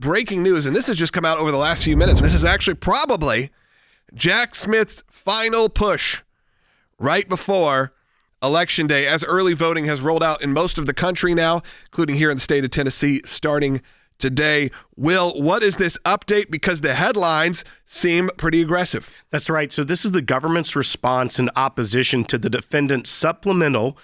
breaking news, and this has just come out over the last few minutes. This is actually probably Jack Smith's final push right before Election Day, as early voting has rolled out in most of the country now, including here in the state of Tennessee, starting today. Will, what is this update? Because the headlines seem pretty aggressive. That's right. So this is the government's response in opposition to the defendant's supplemental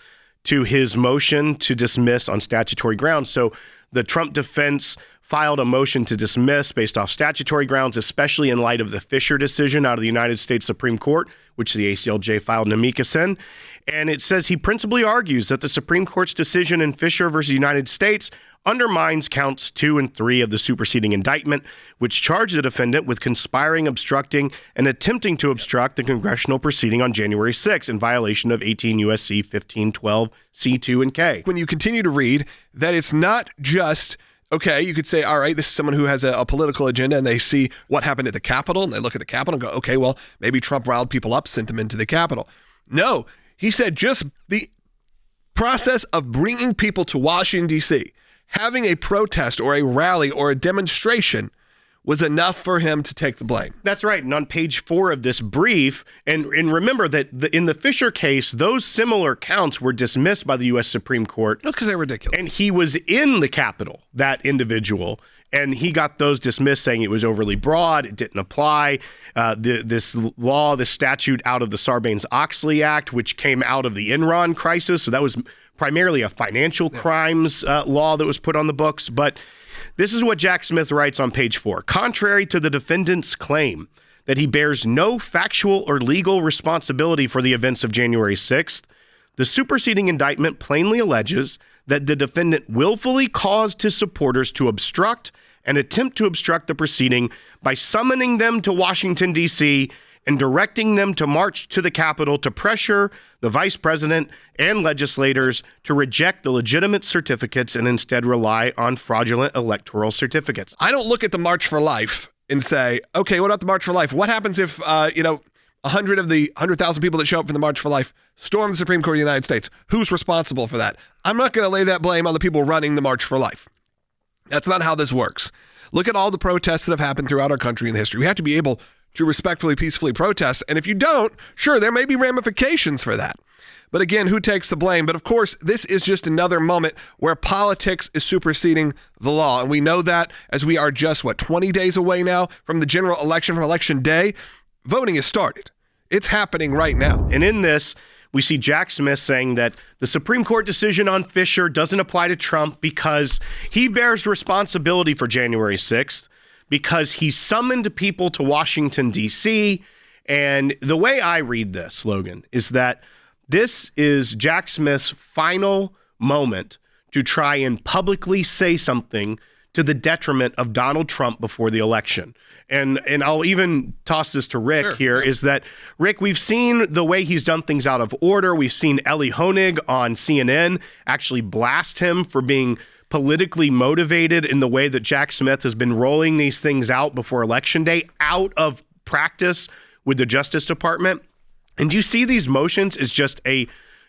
to his motion to dismiss on statutory grounds. So the Trump defense filed a motion to dismiss based off statutory grounds, especially in light of the Fisher decision out of the United States Supreme Court, which the ACLJ filed an amicus in. And it says he principally argues that the Supreme Court's decision in Fisher versus United States undermines counts 2 and 3 of the superseding indictment, which charged the defendant with conspiring, obstructing, and attempting to obstruct the congressional proceeding on January 6 in violation of 18 U.S.C. 1512 C2 and K. When you continue to read that it's not just, okay, you could say, all right, this is someone who has a political agenda and they see what happened at the Capitol and they look at the Capitol and go, okay, well, maybe Trump riled people up, sent them into the Capitol. No, he said just the process of bringing people to Washington, D.C., having a protest or a rally or a demonstration was enough for him to take the blame. That's right. And on page 4 of this brief, and remember that in the Fisher case, those similar counts were dismissed by the U.S. Supreme Court. Because they're ridiculous. And he was in the Capitol, that individual, and he got those dismissed saying it was overly broad, it didn't apply. This statute out of the Sarbanes-Oxley Act, which came out of the Enron crisis, so that was primarily a financial crimes law that was put on the books. But this is what Jack Smith writes on page 4. Contrary to the defendant's claim that he bears no factual or legal responsibility for the events of January 6th, the superseding indictment plainly alleges that the defendant willfully caused his supporters to obstruct and attempt to obstruct the proceeding by summoning them to Washington, D.C., and directing them to march to the Capitol to pressure the vice president and legislators to reject the legitimate certificates and instead rely on fraudulent electoral certificates. I don't look at the March for Life and say, okay, what about the March for Life? What happens if, 100 of the 100,000 people that show up for the March for Life storm the Supreme Court of the United States? Who's responsible for that? I'm not going to lay that blame on the people running the March for Life. That's not how this works. Look at all the protests that have happened throughout our country in history. We have to be able to respectfully, peacefully protest. And if you don't, sure, there may be ramifications for that. But again, who takes the blame? But of course, this is just another moment where politics is superseding the law. And we know that as we are just, 20 days away now from the general election, from Election Day. Voting has started. It's happening right now. And in this, we see Jack Smith saying that the Supreme Court decision on Fisher doesn't apply to Trump because he bears responsibility for January 6th. Because he summoned people to Washington, D.C. And the way I read this, Logan, is that this is Jack Smith's final moment to try and publicly say something to the detriment of Donald Trump before the election. And I'll even toss this to Rick here, is that, Rick, we've seen the way he's done things out of order. We've seen Ellie Honig on CNN actually blast him for being politically motivated in the way that Jack Smith has been rolling these things out before Election Day, out of practice with the Justice Department. And you see these motions as just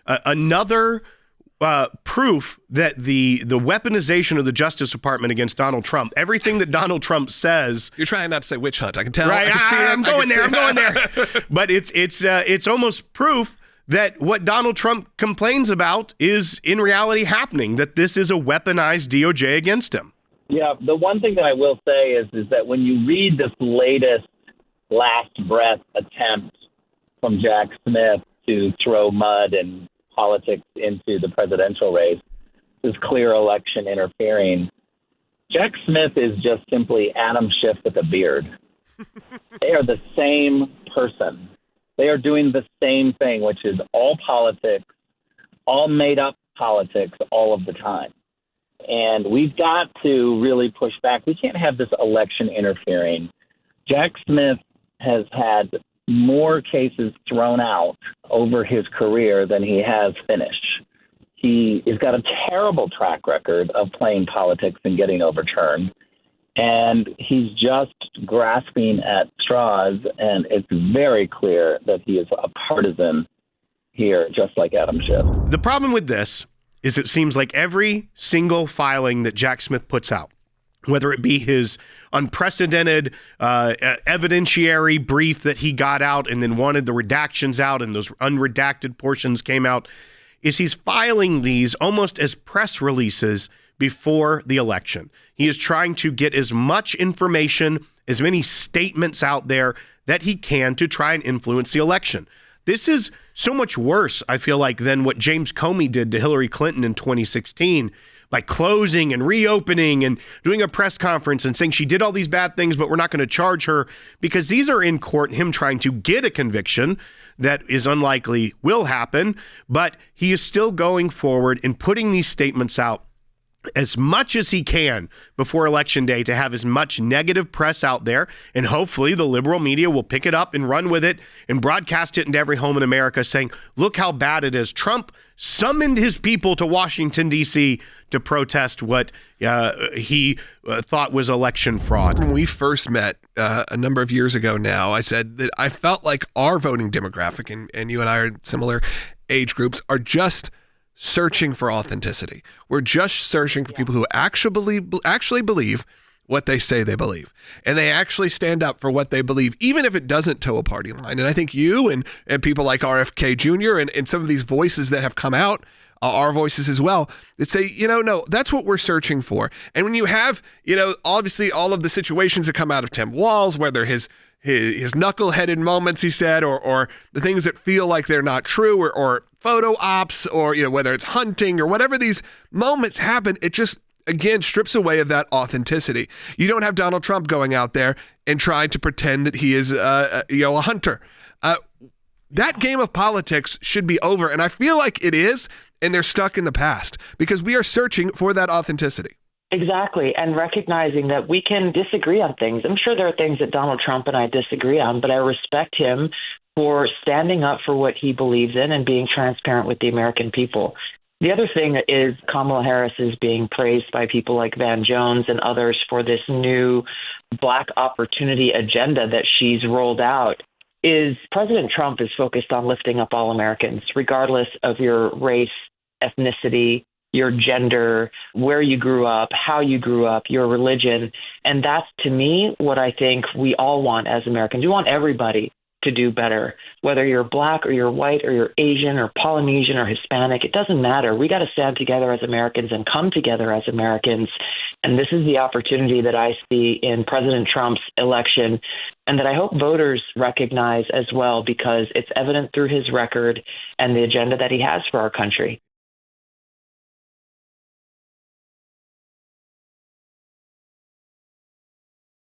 another proof that the weaponization of the Justice Department against Donald Trump, everything that Donald Trump says. You're trying not to say witch hunt. I can tell. Right, I'm going there. But it's almost proof that what Donald Trump complains about is in reality happening, that this is a weaponized DOJ against him. Yeah, the one thing that I will say is that when you read this latest last breath attempt from Jack Smith to throw mud and politics into the presidential race, this clear election interfering, Jack Smith is just simply Adam Schiff with a beard. They are the same person. They are doing the same thing, which is all politics, all made up politics all of the time. And we've got to really push back. We can't have this election interfering. Jack Smith has had more cases thrown out over his career than he has finished. He has got a terrible track record of playing politics and getting overturned. And he's just grasping at straws, and it's very clear that he is a partisan here, just like Adam Schiff. The problem with this is it seems like every single filing that Jack Smith puts out, whether it be his unprecedented evidentiary brief that he got out and then wanted the redactions out and those unredacted portions came out, is he's filing these almost as press releases before the election. He is trying to get as much information, as many statements out there that he can to try and influence the election. This is so much worse, I feel like, than what James Comey did to Hillary Clinton in 2016 by closing and reopening and doing a press conference and saying she did all these bad things, but we're not going to charge her, because these are in court, him trying to get a conviction that is unlikely will happen, but he is still going forward and putting these statements out as much as he can before Election Day to have as much negative press out there. And hopefully the liberal media will pick it up and run with it and broadcast it into every home in America saying, look how bad it is. Trump summoned his people to Washington, D.C. to protest what he thought was election fraud. When we first met a number of years ago now, I said that I felt like our voting demographic, and you and I are in similar age groups, are just searching for authenticity. We're just searching for people who actually believe what they say they believe. And they actually stand up for what they believe, even if it doesn't toe a party line. And I think you and people like RFK Jr. and some of these voices that have come out, our voices as well, that say, no, that's what we're searching for. And when you have, obviously all of the situations that come out of Tim Walz, whether his knuckleheaded moments, he said, or the things that feel like they're not true, or photo ops, or whether it's hunting or whatever these moments happen, it just again strips away of that authenticity. You don't have Donald Trump going out there and trying to pretend that he is a hunter. That game of politics should be over, and I feel like it is, and they're stuck in the past because we are searching for that authenticity. Exactly, and recognizing that we can disagree on things. I'm sure there are things that Donald Trump and I disagree on, but I respect him for standing up for what he believes in and being transparent with the American people. The other thing is Kamala Harris is being praised by people like Van Jones and others for this new Black opportunity agenda that she's rolled out. Is President Trump is focused on lifting up all Americans, regardless of your race, ethnicity, your gender, where you grew up, how you grew up, your religion. And that's, to me, what I think we all want as Americans. We want everybody to do better, whether you're Black or you're white or you're Asian or Polynesian or Hispanic. It doesn't matter. We got to stand together as Americans and come together as Americans. And this is the opportunity that I see in President Trump's election, and that I hope voters recognize as well, because it's evident through his record and the agenda that he has for our country.